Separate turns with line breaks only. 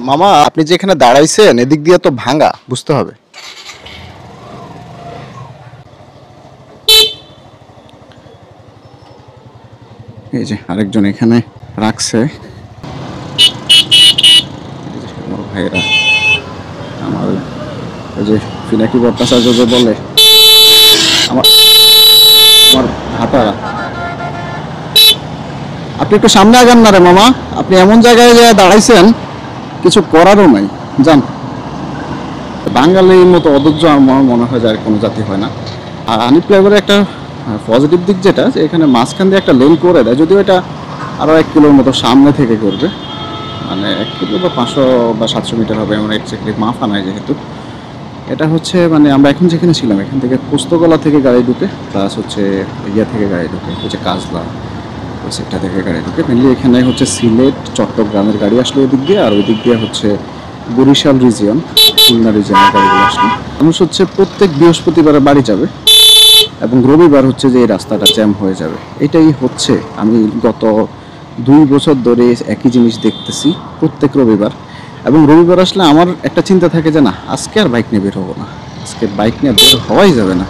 মামা আপনি যে এখানে দাঁড়াইছেন এদিক দিয়ে তো ভাঙা, বুঝতে হবে। এই যে আরেকজন এখানে রাখছে, এই যে আমার ভাইয়েরা, আমার ওই যে পিনাকি ভট্টাচার্য যে বলে আমার আমার ভাতারা, আপনি একটু সামনে আগান না রে মামা, আপনি এমন জায়গায় যে দাঁড়াইছেন কিছু করারও নাই, জান। বাঙালির মতো অধৈর্য আমার মনে হয় যে আর কোনো জাতি হয় না। আর হানি ফ্লেভারের একটা পজিটিভ দিক যেটা, যে এখানে মাঝখান দিয়ে একটা লেন করে দেয়, যদিও এটা আরও 1 কিলোর মতো সামনে থেকে করবে, মানে 1 কিলো বা 500 বা 700 মিটার হবে, এমন এক্স্যাক্টলি মাফা নাই যেহেতু। এটা হচ্ছে মানে আমরা এখন যেখানে ছিলাম এখান থেকে পোস্তগোলা থেকে গাড়ি ঢুকে, প্লাস হচ্ছে ইয়া থেকে গাড়ি ঢুকে, হচ্ছে কাজলা ওই সেটটা থেকে গাড়ি ঢুকে। মেনলি এখানে হচ্ছে সিলেট চট্টগ্রামের গাড়ি আসলে ওই দিক দিয়ে, আর ওই দিক দিয়ে হচ্ছে বরিশাল রিজিয়ন, খুলনা রিজিয়নের গাড়িগুলো আসলে। মানুষ হচ্ছে প্রত্যেক বৃহস্পতিবারে বাড়ি যাবে এবং রবিবার হচ্ছে যে এই রাস্তাটা জ্যাম হয়ে যাবে, এটাই হচ্ছে। আমি গত 2 বছর ধরে একই জিনিস দেখতেছি প্রত্যেক রবিবার। এবং রবিবার আসলে আমার একটা চিন্তা থাকে যে না, আজকে আর বাইক নিয়ে বের হবো না, আজকে বাইক নিয়ে বের হওয়াই যাবে না।